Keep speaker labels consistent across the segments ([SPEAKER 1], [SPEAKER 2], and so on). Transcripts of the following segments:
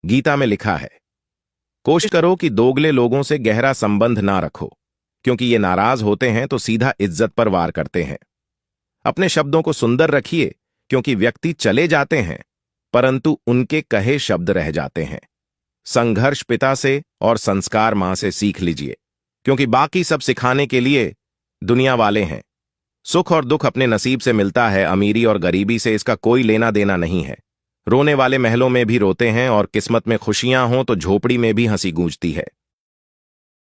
[SPEAKER 1] गीता में लिखा है, कोशिश करो कि दोगले लोगों से गहरा संबंध ना रखो, क्योंकि ये नाराज होते हैं तो सीधा इज्जत पर वार करते हैं। अपने शब्दों को सुंदर रखिए, क्योंकि व्यक्ति चले जाते हैं परंतु उनके कहे शब्द रह जाते हैं। संघर्ष पिता से और संस्कार मां से सीख लीजिए, क्योंकि बाकी सब सिखाने के लिए दुनिया वाले हैं। सुख और दुख अपने नसीब से मिलता है, अमीरी और गरीबी से इसका कोई लेना देना नहीं है। रोने वाले महलों में भी रोते हैं और किस्मत में खुशियां हों तो झोपड़ी में भी हंसी गूंजती है।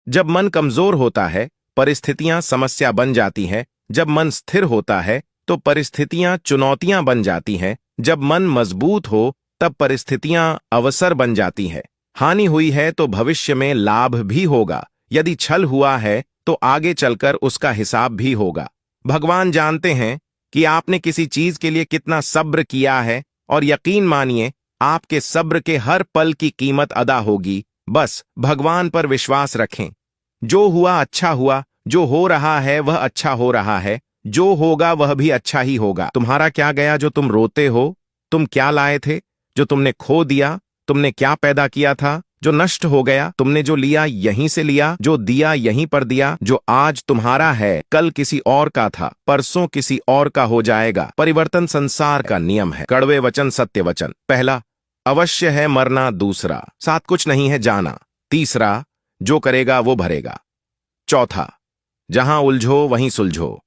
[SPEAKER 1] जब मन कमजोर होता है परिस्थितियां समस्या बन जाती हैं। जब मन स्थिर होता है तो परिस्थितियां चुनौतियां बन जाती हैं। जब मन मजबूत हो तब परिस्थितियां अवसर बन जाती हैं। हानि हुई है तो भविष्य में लाभ भी होगा। यदि छल हुआ है तो आगे चलकर उसका हिसाब भी होगा। भगवान जानते हैं कि आपने किसी चीज के लिए कितना सब्र किया है और यकीन मानिए आपके सब्र के हर पल की कीमत अदा होगी। बस भगवान पर विश्वास रखें। जो हुआ अच्छा हुआ, जो हो रहा है वह अच्छा हो रहा है, जो होगा वह भी अच्छा ही होगा। तुम्हारा क्या गया जो तुम रोते हो? तुम क्या लाए थे जो तुमने खो दिया? तुमने क्या पैदा किया था जो नष्ट हो गया? तुमने जो लिया यहीं से लिया, जो दिया यहीं पर दिया। जो आज तुम्हारा है कल किसी और का था, परसों किसी और का हो जाएगा। परिवर्तन संसार का नियम है। कड़वे वचन सत्य वचन। पहला, अवश्य है मरना। दूसरा, साथ कुछ नहीं है जाना। तीसरा, जो करेगा वो भरेगा। चौथा, जहां उलझो वहीं सुलझो।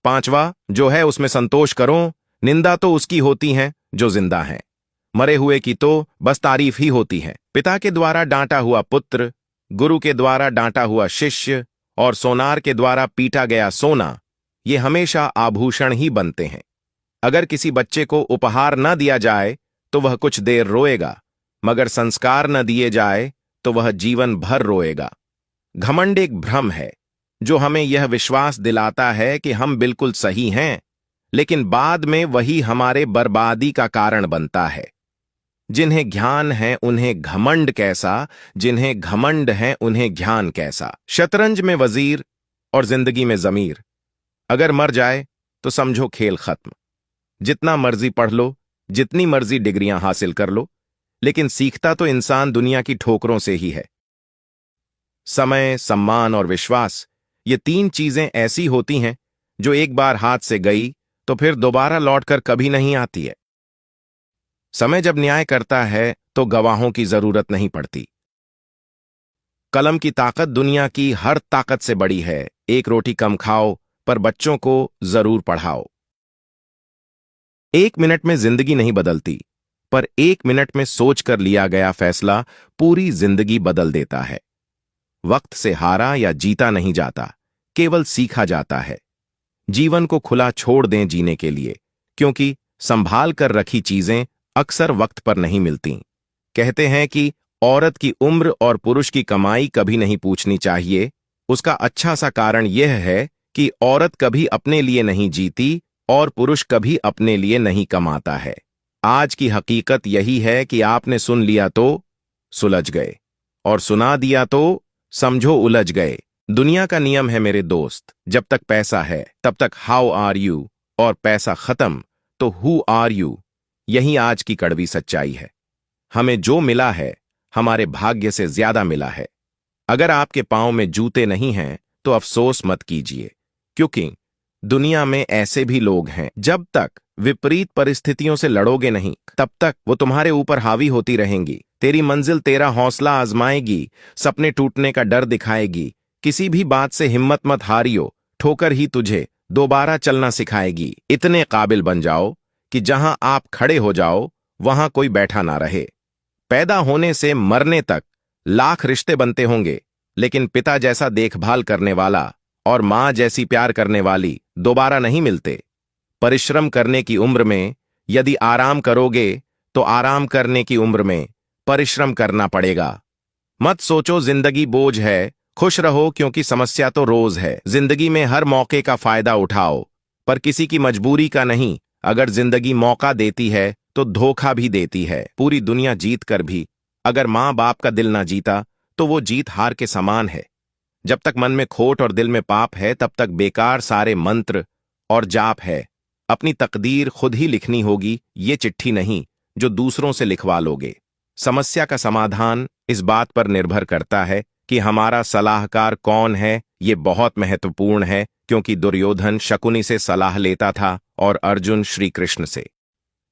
[SPEAKER 1] पांचवा, जो है उसमें संतोष करो। निंदा तो उसकी होती है जो जिंदा है, मरे हुए की तो बस तारीफ ही होती है। पिता के द्वारा डांटा हुआ पुत्र, गुरु के द्वारा डांटा हुआ शिष्य और सोनार के द्वारा पीटा गया सोना, ये हमेशा आभूषण ही बनते हैं। अगर किसी बच्चे को उपहार न दिया जाए तो वह कुछ देर रोएगा, मगर संस्कार न दिए जाए तो वह जीवन भर रोएगा। घमंड एक भ्रम है जो हमें यह विश्वास दिलाता है कि हम बिल्कुल सही हैं, लेकिन बाद में वही हमारे बर्बादी का कारण बनता है। जिन्हें ज्ञान है उन्हें घमंड कैसा, जिन्हें घमंड है उन्हें ज्ञान कैसा। शतरंज में वजीर और जिंदगी में जमीर। अगर मर जाए तो समझो खेल खत्म। जितना मर्जी पढ़ लो, जितनी मर्जी डिग्रियां हासिल कर लो, लेकिन सीखता तो इंसान दुनिया की ठोकरों से ही है। समय, सम्मान और विश्वास, ये तीन चीजें ऐसी होती हैं जो एक बार हाथ से गई तो फिर दोबारा लौटकर कभी नहीं आती है। समय जब न्याय करता है तो गवाहों की जरूरत नहीं पड़ती। कलम की ताकत दुनिया की हर ताकत से बड़ी है। एक रोटी कम खाओ पर बच्चों को जरूर पढ़ाओ। 1 मिनट में जिंदगी नहीं बदलती, पर 1 मिनट में सोचकर लिया गया फैसला पूरी जिंदगी बदल देता है। वक्त से हारा या जीता नहीं जाता, केवल सीखा जाता है। जीवन को खुला छोड़ दें जीने के लिए, क्योंकि संभाल कर रखी चीजें अक्सर वक्त पर नहीं मिलती। कहते हैं कि औरत की उम्र और पुरुष की कमाई कभी नहीं पूछनी चाहिए। उसका अच्छा सा कारण यह है कि औरत कभी अपने लिए नहीं जीती और पुरुष कभी अपने लिए नहीं कमाता है। आज की हकीकत यही है कि आपने सुन लिया तो सुलझ गए और सुना दिया तो समझो उलझ गए। दुनिया का नियम है मेरे दोस्त, जब तक पैसा है तब तक हाउ आर यू, और पैसा खत्म तो हु आर यू। यही आज की कड़वी सच्चाई है। हमें जो मिला है हमारे भाग्य से ज्यादा मिला है। अगर आपके पांव में जूते नहीं हैं तो अफसोस मत कीजिए, क्योंकि दुनिया में ऐसे भी लोग हैं। जब तक विपरीत परिस्थितियों से लड़ोगे नहीं तब तक वो तुम्हारे ऊपर हावी होती रहेंगी। तेरी मंजिल तेरा हौसला आजमाएगी, सपने टूटने का डर दिखाएगी। किसी भी बात से हिम्मत मत हारियो, ठोकर ही तुझे दोबारा चलना सिखाएगी। इतने काबिल बन जाओ कि जहां आप खड़े हो जाओ वहां कोई बैठा ना रहे। पैदा होने से मरने तक लाख रिश्ते बनते होंगे, लेकिन पिता जैसा देखभाल करने वाला और मां जैसी प्यार करने वाली दोबारा नहीं मिलते। परिश्रम करने की उम्र में यदि आराम करोगे तो आराम करने की उम्र में परिश्रम करना पड़ेगा। मत सोचो जिंदगी बोझ है, खुश रहो क्योंकि समस्या तो रोज है। जिंदगी में हर मौके का फायदा उठाओ, पर किसी की मजबूरी का नहीं। अगर जिंदगी मौका देती है तो धोखा भी देती है। पूरी दुनिया जीत कर भी अगर मां बाप का दिल ना जीता तो वो जीत हार के समान है। जब तक मन में खोट और दिल में पाप है तब तक बेकार सारे मंत्र और जाप है। अपनी तकदीर खुद ही लिखनी होगी, ये चिट्ठी नहीं जो दूसरों से लिखवा लोगे। समस्या का समाधान इस बात पर निर्भर करता है कि हमारा सलाहकार कौन है। ये बहुत महत्वपूर्ण है, क्योंकि दुर्योधन शकुनी से सलाह लेता था और अर्जुन श्री कृष्ण से।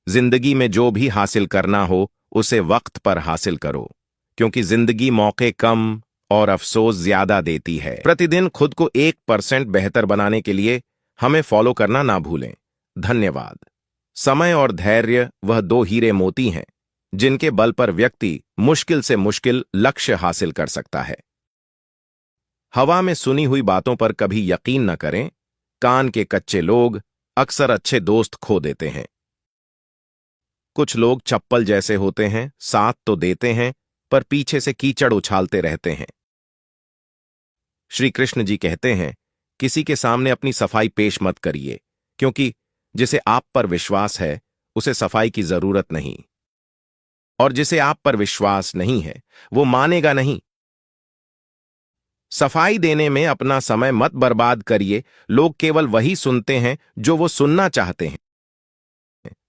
[SPEAKER 1] जिंदगी में जो भी हासिल करना हो उसे वक्त पर हासिल करो, क्योंकि जिंदगी मौके कम और अफसोस ज्यादा देती है। प्रतिदिन खुद को 1% बेहतर बनाने के लिए हमें फॉलो करना ना भूलें। धन्यवाद। समय और धैर्य वह दो हीरे मोती हैं जिनके बल पर व्यक्ति मुश्किल से मुश्किल लक्ष्य हासिल कर सकता है। हवा में सुनी हुई बातों पर कभी यकीन न करें। कान के कच्चे लोग अक्सर अच्छे दोस्त खो देते हैं। कुछ लोग चप्पल जैसे होते हैं, साथ तो देते हैं पर पीछे से कीचड़ उछालते रहते हैं। श्री कृष्ण जी कहते हैं, किसी के सामने अपनी सफाई पेश मत करिए, क्योंकि जिसे आप पर विश्वास है उसे सफाई की जरूरत नहीं, और जिसे आप पर विश्वास नहीं है वो मानेगा नहीं। सफाई देने में अपना समय मत बर्बाद करिए। लोग केवल वही सुनते हैं जो वो सुनना चाहते हैं।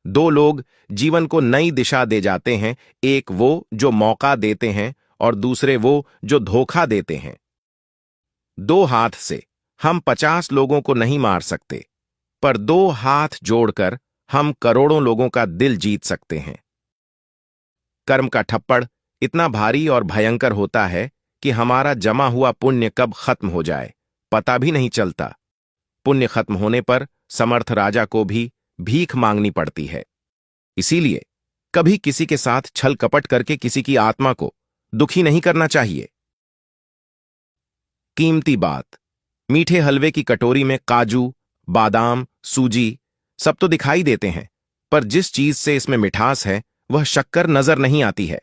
[SPEAKER 1] दो लोग जीवन को नई दिशा दे जाते हैं, एक वो जो मौका देते हैं और दूसरे वो जो धोखा देते हैं। दो हाथ से हम 50 लोगों को नहीं मार सकते, पर दो हाथ जोड़कर हम करोड़ों लोगों का दिल जीत सकते हैं। कर्म का ठप्पड़ इतना भारी और भयंकर होता है कि हमारा जमा हुआ पुण्य कब खत्म हो जाए पता भी नहीं चलता। पुण्य खत्म होने पर समर्थ राजा को भी भीख मांगनी पड़ती है। इसीलिए कभी किसी के साथ छल कपट करके किसी की आत्मा को दुखी नहीं करना चाहिए। कीमती बात, मीठे हलवे की कटोरी में काजू, बादाम, सूजी सब तो दिखाई देते हैं, पर जिस चीज से इसमें मिठास है वह शक्कर नजर नहीं आती है।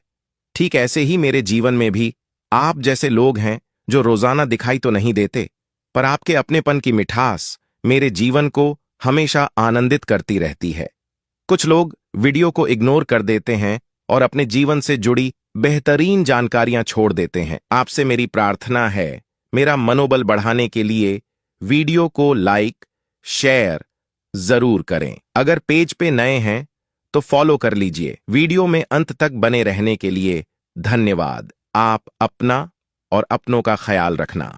[SPEAKER 1] ठीक ऐसे ही मेरे जीवन में भी आप जैसे लोग हैं जो रोजाना दिखाई तो नहीं देते, पर आपके अपनेपन की मिठास मेरे जीवन को हमेशा आनंदित करती रहती है। कुछ लोग वीडियो को इग्नोर कर देते हैं और अपने जीवन से जुड़ी बेहतरीन जानकारियां छोड़ देते हैं। आपसे मेरी प्रार्थना है, मेरा मनोबल बढ़ाने के लिए वीडियो को लाइक, शेयर जरूर करें। अगर पेज पे नए हैं तो फॉलो कर लीजिए। वीडियो में अंत तक बने रहने के लिए धन्यवाद। आप अपना और अपनों का ख्याल रखना।